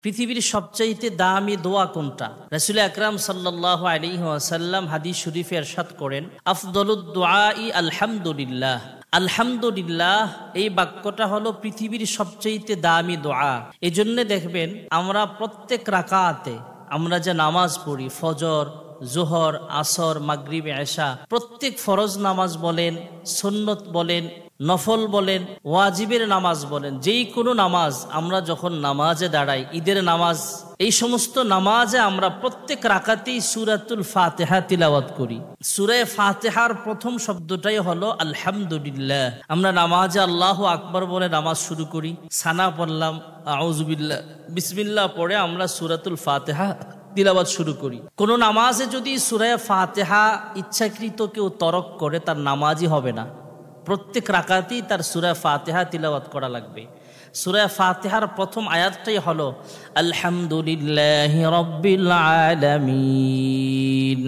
পৃথিবীর সবচাইতে দামি দোয়া কোনটা? রাসূল আকরাম সাল্লাল্লাহু আলাইহি ওয়াসাল্লাম হাদিস শরীফে ইরশাদ করেন, আফদলুদ দুআই আলহামদুলিল্লাহ। আলহামদুলিল্লাহ এই বাক্যটা হলো পৃথিবীর সবচাইতে দামি দোয়া। এজন্য দেখবেন আমরা প্রত্যেক রাকাতে আমরা যে নামাজ পড়ি, ফজর, জোহর, আসর, মাগরিব, এশা, প্রত্যেক ফরজ নামাজ বলেন, সুন্নত বলেন, নফল বলেন, ওয়াজিবের নামাজ বলেন, যেই কোনো নামাজ আমরা যখন নামাজে দাঁড়াই, ঈদের নামাজ, এই সমস্ত নামাজে আমরা প্রত্যেক রাকাতেই সূরাতুল ফাতিহা তিলাওয়াত করি। সূরা ফাতিহার প্রথম শব্দটাই হলো আলহামদুলিল্লাহ। আমরা নামাজে আল্লাহু আকবার বলে নামাজ শুরু করি, সানা পড়লাম, আউযুবিল্লাহ, বিসমিল্লাহ পড়ে আমরা সূরাতুল ফাতিহা তিলাওয়াত শুরু করি। কোন নামাজে যদি সূরা ফাতিহা ইচ্ছাকৃত কেউ তরক করে, তার নামাজই হবে না। প্রত্যেক রাকাতেই তার সূরা ফাতিহা তিলাওয়াত করা লাগবে। সূরা ফাতিহার প্রথম আয়াতটাই হলো আলহামদুলিল্লাহি রাব্বিল আলামিন।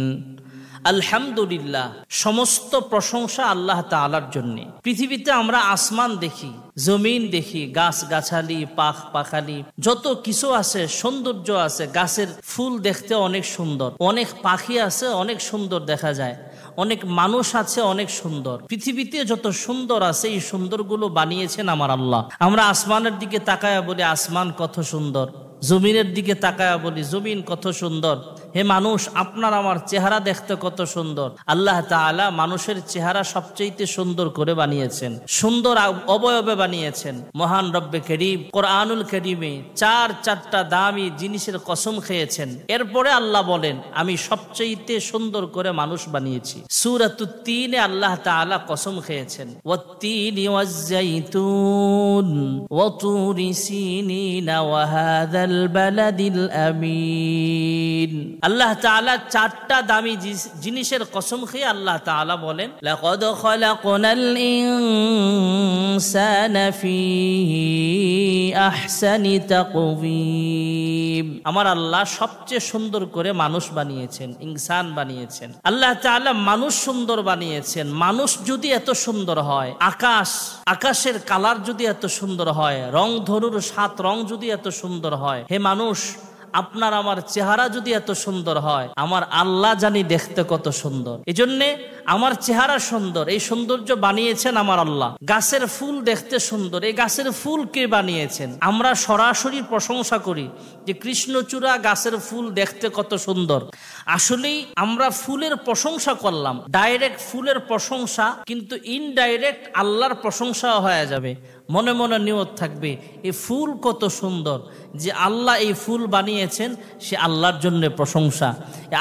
আলহামদুলিল্লাহ, সমস্ত প্রশংসা আল্লাহ তাআলার জন্য। পৃথিবীতে আমরা আসমান দেখি, জমিন দেখি, গাছ গাছালি, পাখ পাখালি, যত কিছু আছে, সৌন্দর্য আছে। গাছের ফুল দেখতে অনেক সুন্দর, অনেক পাখি আছে অনেক সুন্দর দেখা যায়, অনেক মানুষ আছে অনেক সুন্দর। পৃথিবীতে যত সুন্দর আছে এই সুন্দরগুলো বানিয়েছেন আমার আল্লাহ। আমরা আসমানের দিকে তাকায়া বলি আসমান কত সুন্দর, জমিনের দিকে তাকায়া বলি জমিন কত সুন্দর। হে মানুষ, আপনার আমার চেহারা দেখতে কত সুন্দর। আল্লাহ তাআলা মানুষের চেহারা সবচেয়ে সুন্দর করে বানিয়েছেন, সুন্দর অবয়বে বানিয়েছেন। মহান রব্বে করিম কোরআনুল কারীমে চারটা দামি জিনিসের কসম খেয়েছেন। এরপরে আল্লাহ বলেন, আমি সবচেয়ে সুন্দর করে মানুষ বানিয়েছি। সূরাতুত তিনে আল্লাহ তাআলা কসম খেয়েছেন, ওয়াত-তিনি ওয়াজ-জাইতুন ওয়া তুরি সিনিনা ওয়া হাযাল বালাদিল আমিন। আল্লাহ তাআলা চারটা দামি জিনিসের কসম খেয়ে আল্লাহ তাআলা বলেন, লাকাদ খালাকনাল ইনসানা ফি আহসানি তাকওয়িম। আমার আল্লাহ সবচেয়ে সুন্দর করে মানুষ বানিয়েছেন, ইনসান বানিয়েছেন। আল্লাহ তাআলা মানুষ সুন্দর বানিয়েছেন। মানুষ যদি এত সুন্দর হয়, আকাশের কালার যদি এত সুন্দর হয়, রং ধনুর 7 রং যদি এত সুন্দর হয়, হে মানুষ, আপনার আমার চেহারা যদি এত সুন্দর হয়, আমার আল্লাহ জানি দেখতে কত সুন্দর। এজন্যে আমার চেহারা সুন্দর, এই সৌন্দর্য বানিয়েছেন আমার আল্লাহ। গাছের ফুল দেখতে সুন্দর, এই গাছের ফুল কে বানিয়েছেন? আমরা সরাসরি প্রশংসা করি যে কৃষ্ণচূড়া গাছের ফুল দেখতে কত সুন্দর। আসলেই আমরা ফুলের প্রশংসা করলাম, ডাইরেক্ট ফুলের প্রশংসা, কিন্তু ইনডাইরেক্ট আল্লাহর প্রশংসা হয়ে যাবে। মনে মনে নিয়ত থাকবে, এই ফুল কত সুন্দর, যে আল্লাহ এই ফুল বানিয়েছেন, সে আল্লাহর জন্য প্রশংসা।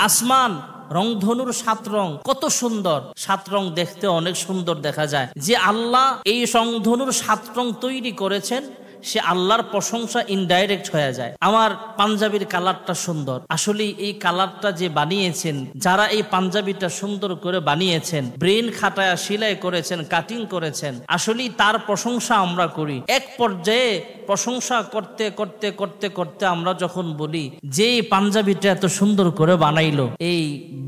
আসমান রংধনুর 7 রং কত সুন্দর, 7 রং দেখতে অনেক সুন্দর দেখা যায়। যে আল্লাহ এই রংধনুর 7 রং তৈরি করেছেন, সে আল্লাহর প্রশংসা ইনডাইরেক্ট হয়ে যায়। আমার পাঞ্জাবির কালারটা সুন্দর, আসলে এই কালারটা যে বানিয়েছেন, যারা এই পাঞ্জাবিটা সুন্দর করে বানিয়েছেন, ব্রেন খাটায়া সেলাই করেছেন, কাটিং করেছেন, আসলেই তার প্রশংসা আমরা করি। এক পর্যায়ে প্রশংসা করতে করতে করতে করতে আমরা যখন বলি যে এই পাঞ্জাবিটা এত সুন্দর করে বানাইলো, এই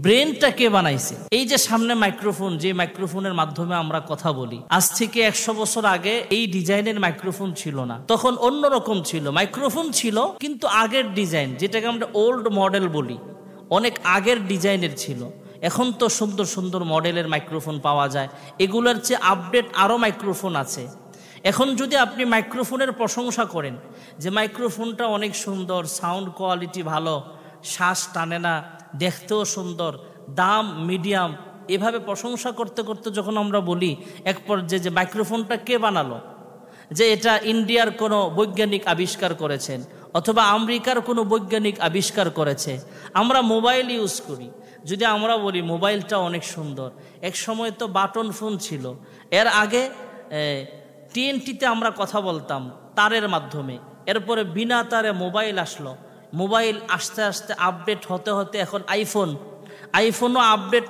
ব্রেনটা কে বানাইছে? এই যে সামনে মাইক্রোফোন, যে মাইক্রোফোনের মাধ্যমে আমরা কথা বলি, আজ থেকে 100 বছর আগে এই ডিজাইনের মাইক্রোফোন ছিল না, তখন অন্যরকম ছিল। মাইক্রোফোন ছিল কিন্তু আগের ডিজাইন, যেটাকে আমরা ওল্ড মডেল বলি, অনেক আগের ডিজাইনের ছিল। এখন তো সুন্দর সুন্দর মডেলের মাইক্রোফোন পাওয়া যায়, এগুলোর চেয়ে আপডেট আরো মাইক্রোফোন আছে। এখন যদি আপনি মাইক্রোফোনের প্রশংসা করেন যে মাইক্রোফোনটা অনেক সুন্দর, সাউন্ড কোয়ালিটি ভালো, শ্বাস টানে না, দেখতেও সুন্দর, দাম মিডিয়াম, এভাবে প্রশংসা করতে করতে যখন আমরা বলি এক পর্যায়ে যে মাইক্রোফোনটা কে বানালো, যে এটা ইন্ডিয়ার কোনো বৈজ্ঞানিক আবিষ্কার করেছেন অথবা আমেরিকার কোনো বৈজ্ঞানিক আবিষ্কার করেছে। আমরা মোবাইল ইউজ করি, যদি আমরা বলি মোবাইলটা অনেক সুন্দর। এক সময় তো বাটন ফোন ছিল, এর আগে TNT-তে আমরা কথা বলতাম তারের মাধ্যমে, এরপরে বিনা তারে মোবাইল আসলো। মোবাইল আস্তে আস্তে আপডেট হতে হতে এখন আইফোনও আপডেট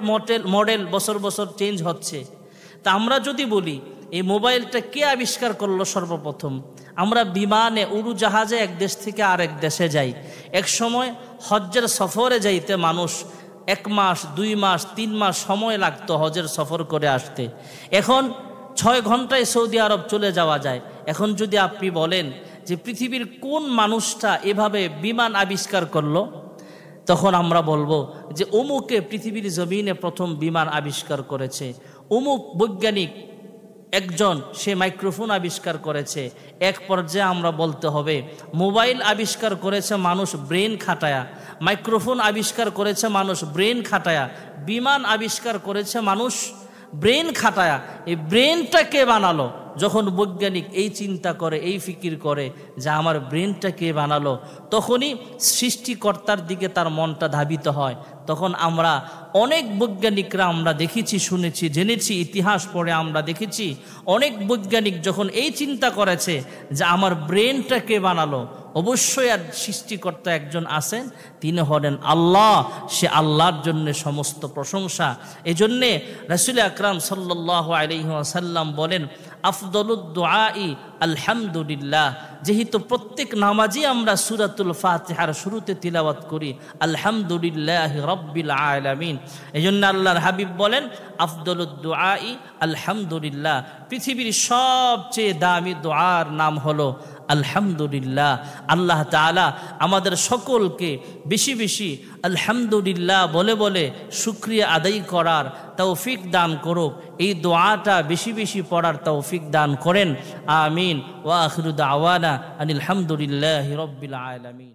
মডেল বছর বছর চেঞ্জ হচ্ছে। তা আমরা যদি বলি এই মোবাইলটা কে আবিষ্কার করলো সর্বপ্রথম, আমরা বিমানে উড়োজাহাজে এক দেশ থেকে আরেক দেশে যাই। এক সময় হজ্জের সফরে যাইতে মানুষ 1 মাস 2 মাস 3 মাস সময় লাগতো হজের সফর করে আসতে। এখন 6 ঘন্টায় সৌদি আরব চলে যাওয়া যায়। এখন যদি আপনি বলেন যে পৃথিবীর কোন মানুষটা এভাবে বিমান আবিষ্কার করলো, তখন আমরা বলবো যে অমুকে পৃথিবীর জমিনে প্রথম বিমান আবিষ্কার করেছে, অমুক বৈজ্ঞানিক একজন সে মাইক্রোফোন আবিষ্কার করেছে। এক পর্যায়ে আমরা বলতে হবে মোবাইল আবিষ্কার করেছে মানুষ ব্রেন খাটায়া, মাইক্রোফোন আবিষ্কার করেছে মানুষ ব্রেন খাটায়া, বিমান আবিষ্কার করেছে মানুষ ব্রেন খাটায়া। এই ব্রেনটা কে বানালো? যখন বৈজ্ঞানিক এই চিন্তা করে, এই ফিকির করে যে আমার ব্রেনটা কে বানালো, তখনই সৃষ্টিকর্তার দিকে তার মনটা ধাবিত হয়। তখন আমরা অনেক বৈজ্ঞানিকরা আমরা দেখেছি, শুনেছি, জেনেছি, ইতিহাস পড়ে আমরা দেখেছি অনেক বৈজ্ঞানিক যখন এই চিন্তা করেছে যে আমার ব্রেনটা কে বানালো, অবশ্যই আর সৃষ্টিকর্তা একজন আছেন, তিনি হলেন আল্লাহ। সে আল্লাহর জন্য সমস্ত প্রশংসা। এজন্যে রাসূল আকরাম সাল্লাল্লাহু আলাইহি ওয়াসাল্লাম বলেন আফদলুদ দুআই আলহামদুলিল্লাহ। যেহেতু প্রত্যেক নামাজি আমরা সূরাতুল ফাতিহার শুরুতে তিলাওয়াত করি আলহামদুলিল্লাহি রাব্বিল আলামিন, এজন্য আল্লাহর হাবিব বলেন আফদলুদ দুআই আলহামদুলিল্লাহ। পৃথিবীর সবচেয়ে দামি দোয়ার নাম হলো আলহামদুলিল্লাহ। আল্লাহ তাআলা আমাদের সকলকে বেশি বেশি আলহামদুলিল্লাহ বলে বলে শুকরিয়া আদায় করার তৌফিক দান করুক। এই দোয়াটা বেশি বেশি পড়ার তৌফিক দান করেন। আমিন। ওয়া আখিরু দাওয়ানা আনিল হামদুলিল্লাহি রাব্বিল আলামিন।